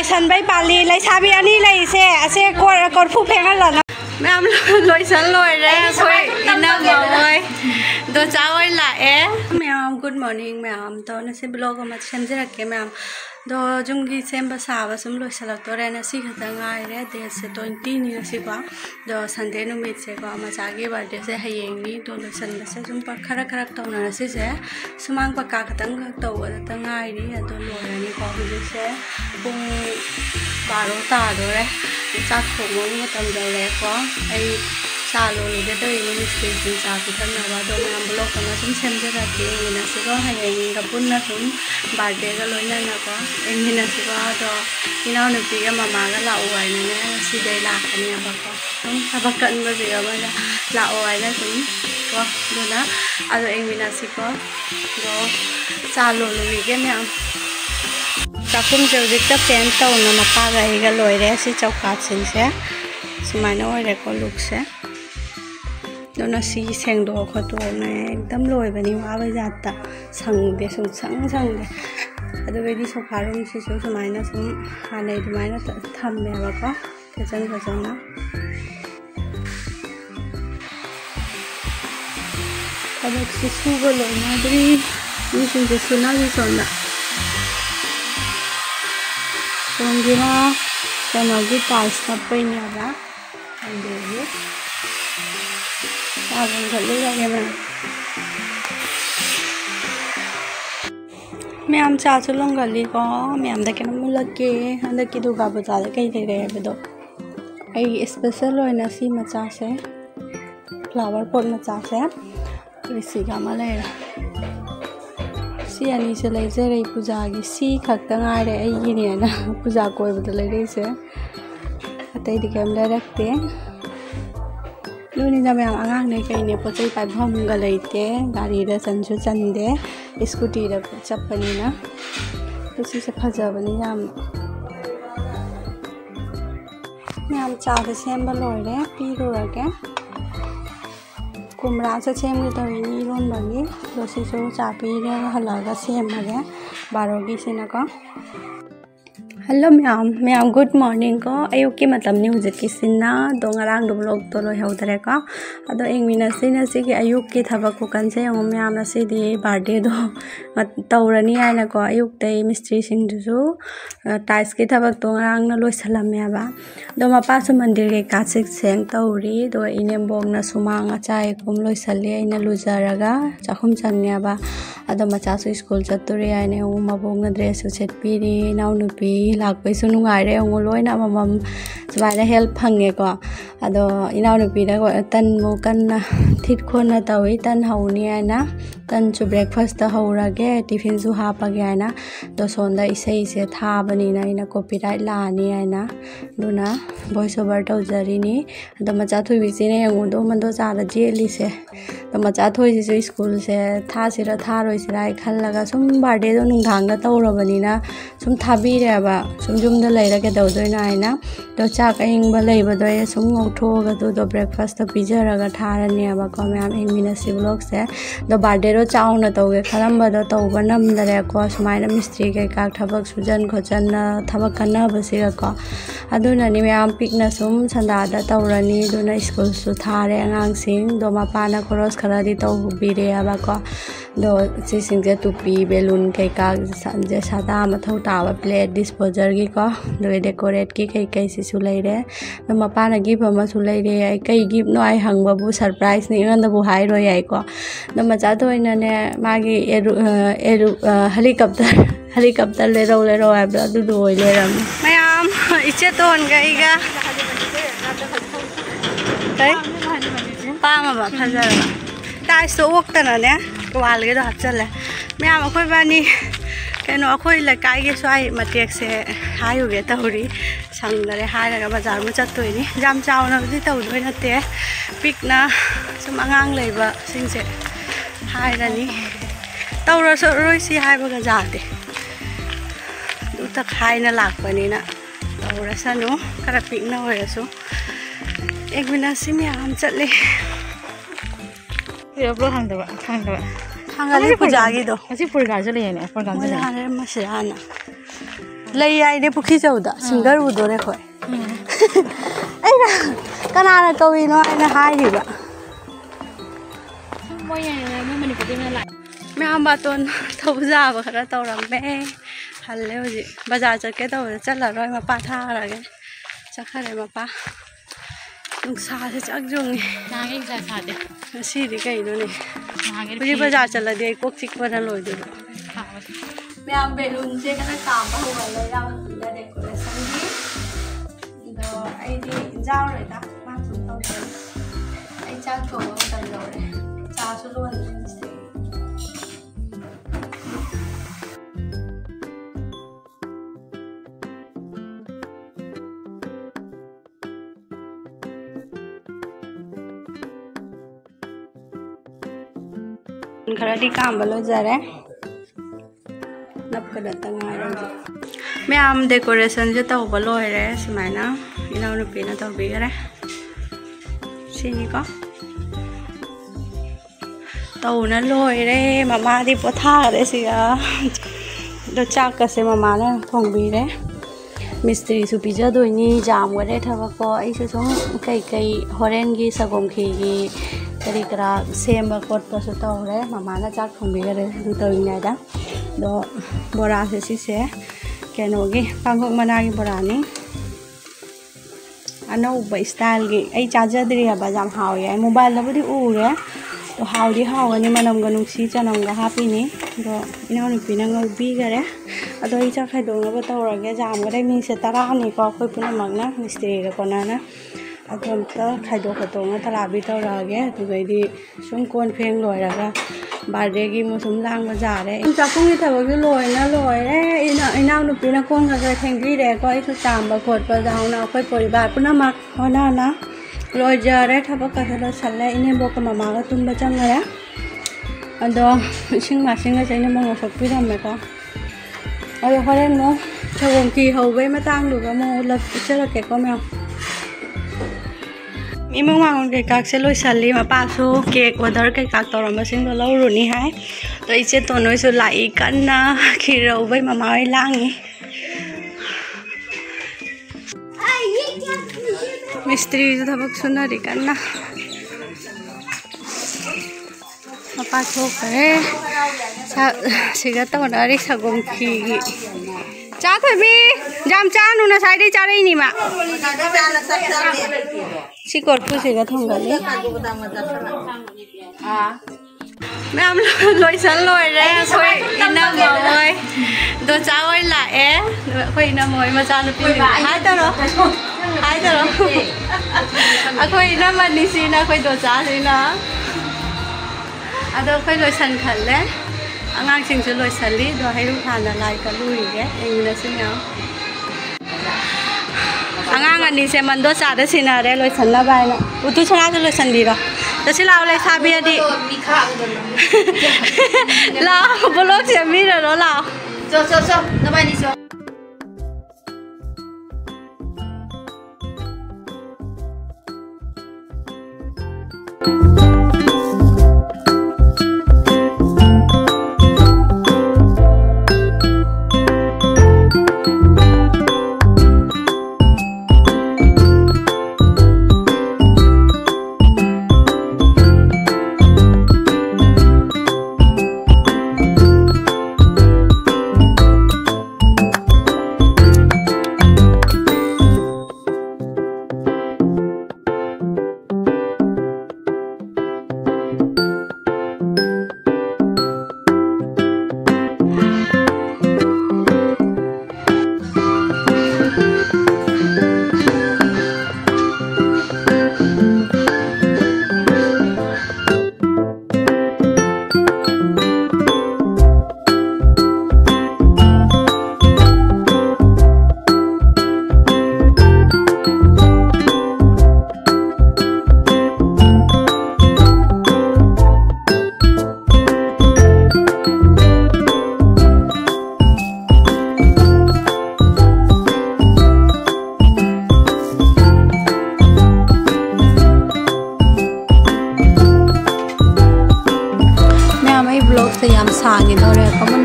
सन भाई पाली लाई साबी अनी लाई से ऐसे कोर फू फेंगा लना मैम लोई सन लोई रे कोई इना मावई दो चावल लाए मैम गुड मॉर्निंग मैम तो नसे ब्लॉग में सेमजे रखे मैम दो जुंगी सेम साब सुम लोई सलक्तोरे नसी खतंग आइरे डेट से 20 नि नसीबा दो संडे नुमित से को मचागी बर्थडे से हयेंगी दो लोई सन से जुम पर खरा तौना नसी से सुमांग पक्का खतंग तौबा तंग आइरी अदो लोरनी को हुजि से पुंग 12 तादोरे चाक थोंगो मतम दौरे को आई चा लोलुगे तो इनी मिस्टेक चा पिथनबा दो मैम ब्लॉग में सुम सेमजे रखे इंगिनासिको हयेंगी का पुन्ना सुम बर्थडे का लोइना को इंगिनासिको तो इनाव नुपी का मामा का लाओ आइने सिदे लाखनी अबको सुम थबक कनबा जेगा लाओ आइना सुम को दोना अदो इंगिनासिको दो चा लोलुगे मैम चाकुम जौजिकता पेन तौना मपागा इगा लोइरे सि चौकात सिंसे सुमाइना ओइरे को लुक से दोनों सी सेंगदो खतोने एकदम लोइबनी वाबे जाता संगदे संगदे अदुबेदी सोफा रूम सिसु सुमाइना सुम हानै दुमाइना थम्मेबको फजन थबक सिसुगो लोइनाद्री मिसिंजे सुनागी सोना सोंगिना कनोगी टाइल्स नपैनेबा अंदेगी आगन खल्ले लगे मैम चाचु लोंगली को मैम दा केन मुलके हंदा की दुर्गा पूजा दे कई रे बेदो आई स्पेशल होइना सी मचा से फ्लावर पॉट मचा से इसी का मले सी अनी से लेजे रे पूजा की सी खक्ता ngaire ai gi ne na पूजा कोई बदल रे से अतै दि केम ले रखते लोनी मैम आगांग ने कई ने पोचै पाइफम गलैते गाड़ी रे चंसु चंदे स्कूटी रे चप्पनी ना तुसी से फजबनी मैम चा से सेम लोरे पीरो रगे कुमरा से सेम के तविनी रोन बगी दोसी सो चा पीरे हलागा सेम मगे 12 की सिना को हेलो मैम गुड मॉर्निंग को अयुक की मतलब नहीं हुजत की सिन्ना दो ngaraang ब्लॉग तो लोय हौदरे को अदो एंगमिना से की अयुक की थबक को कन से यंग मैम ना से दी बर्थडे दो तौरनी आइना को अयुक ते मिस्त्री सिंह दुसु टाइल्स की थबक तो ngaraang ना लोय सलमेबा दो मपा सु मंदिर के कासिक सेंग तौरी दो इनेमबोग ना सुमांग अचाय कुम लोय सले इना लुजरगा चाखुम चंगनेबा अदो मचा सु स्कूल चतुरे आइने उ मबोग ना ड्रेस सेटपीरी नाउ नुपी लाकपैसु नुंगाइरे अंगु लोइना ममम सुमाइना हेल्प फंगे को अदो इनाउ नुपीदा तन मु कन्ना थिट खोना तवि तन हौनी आइना तन चु ब्रेकफास्ट ता हौरागे टिफिन सु हापागे आइना दो सोंदा इसै से थाबनिना इना कॉपीराइट लानी आइना दुना वॉइस ओवर तौजरिनी अदो मचा थुबि सिने अंगु दो मंदो चाला जेली से तो मचा थोइ से स्कूल से था सिरा थारोइ सिरा खल्लगा सुम बर्थडे दो नुंधांगा तौरबनिना सुम थाबिरेबा सुम जुमदा लैरगे दौदोइना आइना तो चाक अहिंगबा लैबदो सुम ngौथोगा दो ब्रेकफास्ट पिजरगा थारनेबा को मैम इंगमिनासी ब्लॉग से दो बर्थडे रो चाउना तौगे खलंबदो तौबा नमदरे को सुमाइना मिस्त्री के का थबक सुजन खोजन थबक कन्ना बसिगा को अदुनानी मैम पिकना सुम संदादा तौरनी दुना स्कूल सु थारे अंगांगसिंग दो मपाना क्रॉस खरादी तौबिरेबा को दो सिंगे टुपी बेलून के का जे सादा मथौ तावा प्लेट डिस्पोजर की को दो डेकोरेट की कई सिसु लैरे दो मपाना गिफ्ट अमा सु लैरे कई गिफ्ट नो आई हंगबाबु सरप्राइज नि अंदबु हाई रो याई को दो मचा तोइना ने मागी एरु हेलीकॉप्टर ले रो आबा दु दो ले रम मैम इचे तोन गईगा कई पामा बा फजरबा टाइस तो ओक्तना ने वालगे दो हचले मैम अखोय बानी केनो अखोय लकाई के स्वाई मटेक से हायुगे तौरी संगदरे हायरगा बाजार में चतोइनी जाम चावना बदि तौदोय नते पिकना सुम अंगांग लैबा सिंसे हायरानी तौरसो रोइसी हायबगा जाते दुता खाइना लाकपनिना तौरसनु खरा पिकना होयसु एक मिनट मैम चले पूजा की दो पूर्गा चले lay ai đi pukhi chầu đó singer u đồ đấy khỏi ấy là cái nào là câu gì nó anh là hai gì vậy mẹ ông bà tuần thâu ra và khá tàu làm mẹ hẳn leo gì bây giờ cho cái tàu chắc là rồi mà pa tha là cái chắc là mà pa dùng xa thì chắc dùng cái xa xa đấy nó xì đi cái đó này bây giờ chắc là đi quốc tịch qua là lồi được mẹ ông về luôn chơi cái càm bao giờ lấy đâu là để của là sang đi rồi ai đi giao rồi ta mang xuống tàu rồi anh trang cầu ông tần rồi chào số luôn khá đi cam vào giờ đấy nắp cái đợt tăng ngay rồi mấy am decoration cho tàu vào lôi đấy xem mày nó đi đâu nó bị nó tàu bị đấy xin đi có tàu nó lôi đấy mama đi bỏ tha đấy xí à đồ chắc cái xem mama nó thùng bị đấy mystery su pizza đôi ni jam cái đấy thôi có ấy số số cái horengi sagom khi cái cái xem và cột vào số tàu đấy mama nó chắc không bị cái đấy từ từ ngày đó đó bora sẽ cái nó cái phang không mana cái bora này anh nó bảy style cái ấy charger đi à bà giảm hào vậy mobile nó vẫn đi u đấy to hào đi hào cái này mà nằm gần xí cho nằm cái happy này đó nó này pin nó bi cái đấy ở đây chắc phải đồ nó bắt đầu rồi cái giảm cái đây mình sẽ tara này có khơi pun nó mặn na mystery cái con na ở trong đó khai đồ cái đồ nó tara bị tao rồi cái từ vậy đi xuống con phèn rồi là cái bà để cái một số lang bây giờ đấy chắc cũng như thế cái lồi đấy nào nó bị nó con cái thành cái đấy có ít chạm và cột vào dòng nào phải bồi bạt cũng nó mặc hoa na lồi giờ đấy thằng bác cái đó sẵn lại nên bố cái mama cái tung vào trong này á anh đó sinh cái này mong một biết làm mày có ở đây hoa đen nó cho gồm kỳ hầu với mà tăng được cái mô lập chưa là cái con mèo imong mang cái các sẽ lôi sali mà ba số cake order cái các tàu mà xin lâu rồi ní hái rồi sẽ tôi nói số lại cắn khi rau với mà mai lang nhỉ mystery जो था बक सुना री करना apa số cái siga tàu đó đi sagom khi cha thôi bi jam cha nu na sai đi cha đây nè mà si cột phu siga thong cái đấy mẹ em lôi sẵn lôi đấy khôi ina mồi đồ cha ơi lại khôi ina mồi mà cha nó pin hai tao rồi khôi ina mà đi xin na khôi đồ cha xin na đó khôi lôi sẵn khẩn đấy anh ăn xin lôi sẵn đi đồ hay lúc thàn là lại cả lui cái anh là xin nhau anh ăn đi xem mình đồ cha đó xin na đấy lôi sẵn là bài nè tu chana cho lôi sẵn đi rồi đó xin lao lại xa bia đi lao blog xem video đó lao cho nó bay đi cho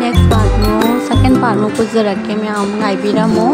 next part mo second part mo कुछ रख के मैं ꯉꯥꯏꯕꯤꯔꯝꯃꯣ